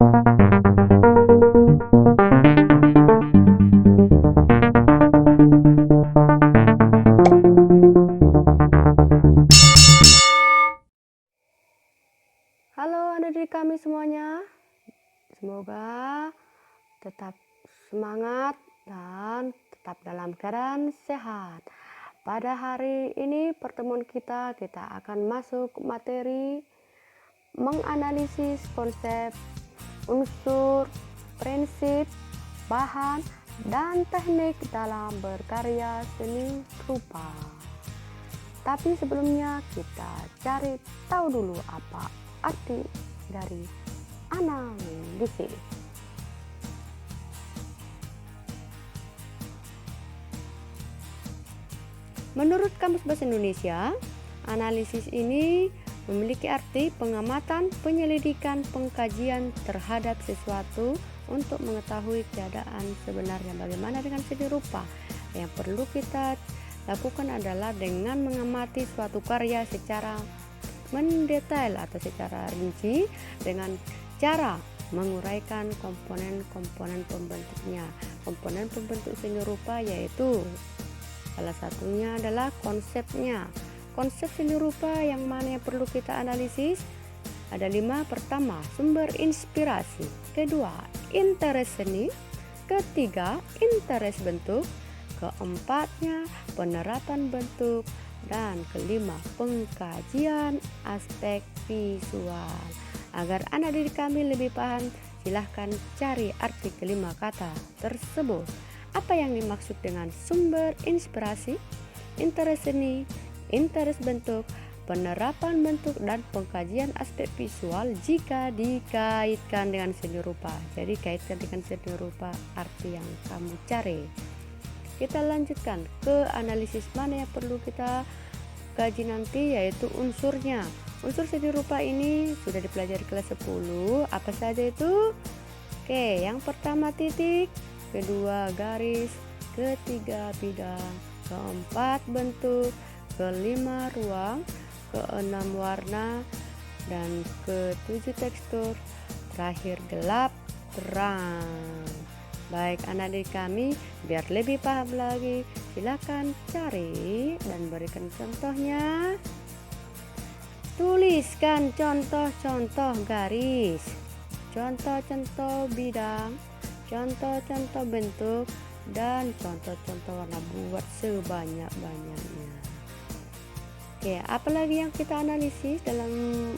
Halo adik-adik kami semuanya, semoga tetap semangat dan tetap dalam keadaan sehat. Pada hari ini pertemuan kita akan masuk materi menganalisis konsep, unsur, prinsip, bahan, dan teknik dalam berkarya seni rupa. Tapi sebelumnya kita cari tahu dulu apa arti dari analisis. Menurut Kamus Bahasa Indonesia, analisis ini memiliki arti pengamatan, penyelidikan, pengkajian terhadap sesuatu untuk mengetahui keadaan sebenarnya. Bagaimana dengan seni rupa? Yang perlu kita lakukan adalah dengan mengamati suatu karya secara mendetail atau secara rinci dengan cara menguraikan komponen-komponen pembentuknya. Komponen pembentuk seni rupa yaitu salah satunya adalah konsepnya. Konsep seni rupa yang mana yang perlu kita analisis? Ada 5. Pertama, sumber inspirasi. Kedua, interest seni. Ketiga, interest bentuk. Keempatnya, penerapan bentuk. Dan kelima, pengkajian aspek visual. Agar anak-adik kami lebih paham, silahkan cari arti kelima kata tersebut. Apa yang dimaksud dengan sumber inspirasi, interest seni, interest bentuk, penerapan bentuk, dan pengkajian aspek visual jika dikaitkan dengan seni rupa. Jadi kaitkan dengan seni rupa arti yang kamu cari. Kita lanjutkan ke analisis mana yang perlu kita kaji nanti, yaitu unsurnya. Unsur seni rupa ini sudah dipelajari kelas 10. Apa saja itu? Oke, yang pertama titik, kedua garis, ketiga bidang, keempat bentuk, kelima ruang, keenam warna, dan ketujuh tekstur, terakhir gelap terang. Baik anak-adik kami, biar lebih paham lagi, silakan cari dan berikan contohnya. Tuliskan contoh-contoh garis, contoh-contoh bidang, contoh-contoh bentuk, dan contoh-contoh warna. Buat sebanyak-banyaknya. Oke, apalagi yang kita analisis dalam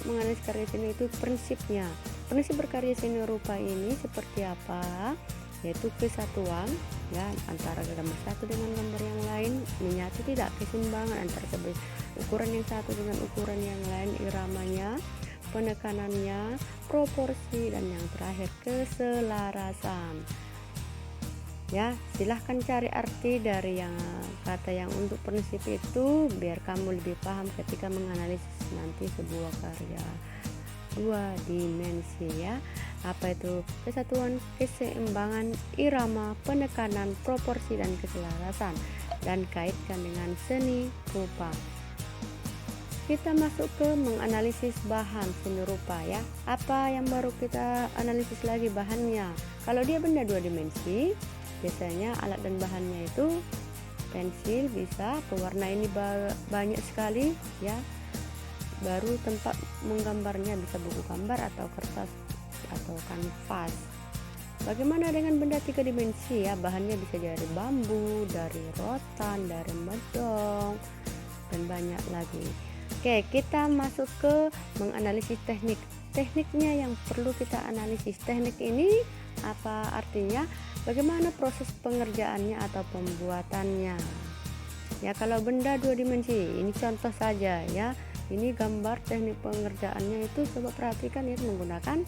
menganalisis karya seni itu prinsipnya. Prinsip berkarya seni rupa ini seperti apa? Yaitu kesatuan ya antara gambar satu dengan gambar yang lain, menyatu tidak, keseimbangan antara ukuran yang satu dengan ukuran yang lain, iramanya, penekanannya, proporsi, dan yang terakhir keselarasan. Ya, silahkan cari arti dari yang kata yang untuk prinsip itu biar kamu lebih paham ketika menganalisis nanti sebuah karya 2 dimensi ya. Apa itu? Kesatuan, keseimbangan, irama, penekanan, proporsi, dan keselarasan, dan kaitkan dengan seni rupa. Kita masuk ke menganalisis bahan seni rupa ya. Apa yang baru kita analisis lagi bahannya? Kalau dia benda 2 dimensi, biasanya alat dan bahannya itu pensil bisa, pewarna ini banyak sekali ya. Baru tempat menggambarnya bisa buku gambar atau kertas atau kanvas. Bagaimana dengan benda 3 dimensi ya? Bahannya bisa dari bambu, dari rotan, dari medong, dan banyak lagi. Oke, kita masuk ke menganalisis teknik. Tekniknya yang perlu kita analisis. Teknik ini apa artinya? Bagaimana proses pengerjaannya atau pembuatannya? Ya, kalau benda 2 dimensi, ini contoh saja ya. Ini gambar teknik pengerjaannya itu coba perhatikan ya, menggunakan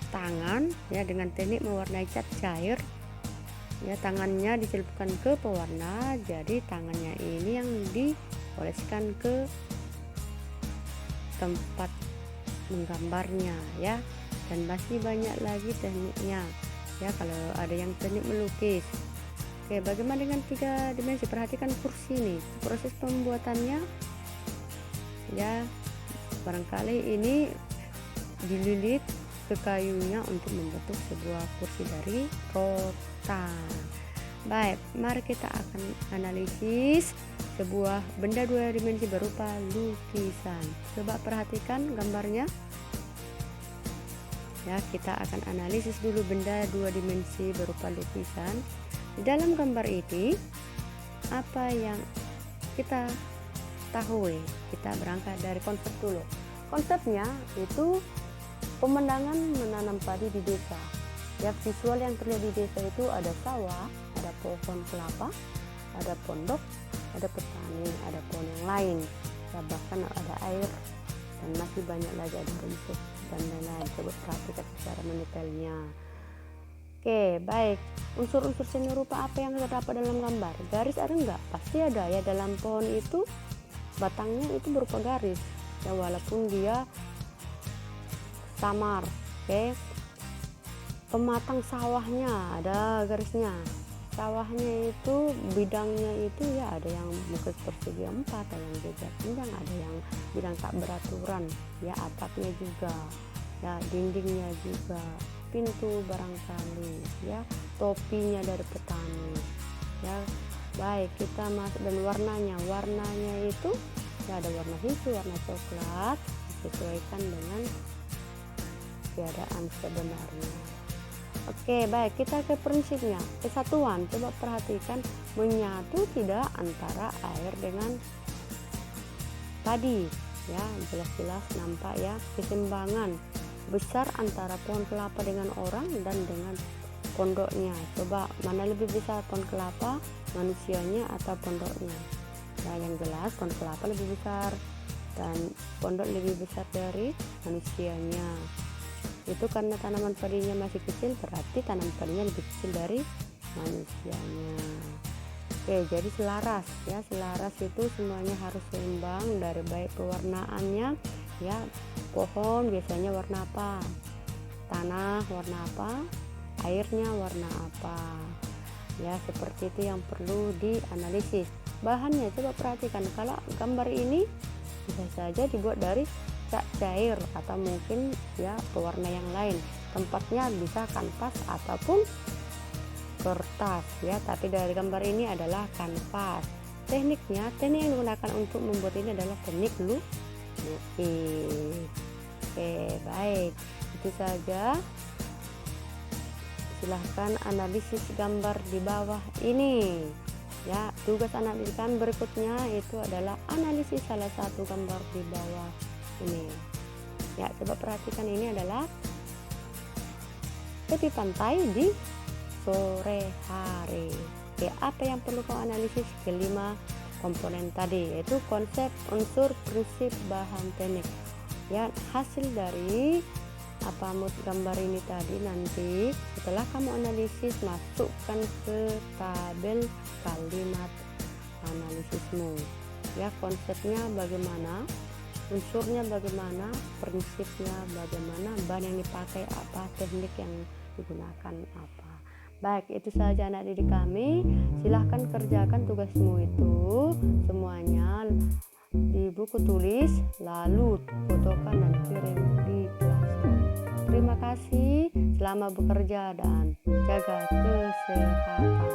tangan ya dengan teknik mewarnai cat cair ya, tangannya dicelupkan ke pewarna, jadi tangannya ini yang dioleskan ke tempat menggambarnya ya, dan masih banyak lagi tekniknya ya. Kalau ada yang teknik melukis. Oke, bagaimana dengan 3 dimensi? Perhatikan kursi ini, proses pembuatannya ya, barangkali ini dililit ke kayunya untuk membentuk sebuah kursi dari rotan. Baik, mari kita akan analisis sebuah benda 2 dimensi berupa lukisan. Coba perhatikan gambarnya. Ya, kita akan analisis dulu benda 2 dimensi berupa lukisan. Di dalam gambar ini, apa yang kita tahu? Kita berangkat dari konsep dulu. Konsepnya itu pemandangan menanam padi di desa. Ya, visual yang terlihat di desa itu ada sawah, ada pohon kelapa, ada pondok, ada petani, ada pohon yang lain. Ya, bahkan ada air dan masih banyak lagi, ada rumput dan lain-lain. Coba perhatikan secara mendetailnya. Oke, baik. Unsur-unsur seni rupa apa yang terdapat dalam gambar? Garis ada enggak? Pasti ada ya. Dalam pohon itu batangnya itu berupa garis. Ya, walaupun dia samar. Oke. Pematang sawahnya ada garisnya. Sawahnya itu bidangnya itu ya ada yang mungkin persegi 4, ada yang juga panjang, ada yang bidang tak beraturan. Ya, atapnya juga. Ya, dindingnya juga, pintu barangkali, ya, topinya dari petani. Ya, baik, kita masuk dan warnanya itu ya ada warna hijau, warna coklat, disesuaikan dengan keadaan sebenarnya. Oke, baik, kita ke prinsipnya. Kesatuan, coba perhatikan, menyatu tidak antara air dengan padi. Ya, jelas-jelas nampak ya keseimbangan besar antara pohon kelapa dengan orang dan dengan pondoknya. Coba mana lebih besar, pohon kelapa, manusianya atau pondoknya? Nah, yang jelas pohon kelapa lebih besar dan pondok lebih besar dari manusianya. Itu karena tanaman padinya masih kecil, berarti tanaman padinya lebih kecil dari manusianya. Oke, jadi selaras ya, selaras itu semuanya harus seimbang dari baik pewarnaannya ya. Pohon biasanya warna apa, tanah warna apa, airnya warna apa ya, seperti itu yang perlu dianalisis. Bahannya coba perhatikan, kalau gambar ini bisa saja dibuat dari cat cair atau mungkin ya pewarna yang lain. Tempatnya bisa kanvas ataupun kertas ya, tapi dari gambar ini adalah kanvas. Teknik yang digunakan untuk membuat ini adalah teknik lukis. Oke, baik, itu saja. Silahkan analisis gambar di bawah ini ya. Tugas analisis berikutnya itu adalah analisis salah satu gambar di bawah ini ya. Coba perhatikan, ini adalah tepi pantai di sore hari. Oke, apa yang perlu kau analisis? Kelima komponen tadi, yaitu konsep, unsur, prinsip, bahan, teknik ya. Hasil dari apa mood gambar ini tadi nanti setelah kamu analisis, masukkan ke tabel kalimat analisismu ya. Konsepnya bagaimana, unsurnya bagaimana, prinsipnya bagaimana, bahan yang dipakai apa, teknik yang digunakan apa. Baik, itu saja anak didik kami. Silahkan kerjakan tugasmu itu semuanya di buku tulis, lalu fotokan dan kirim di kelasmu. Terima kasih, selamat bekerja dan jaga kesehatan.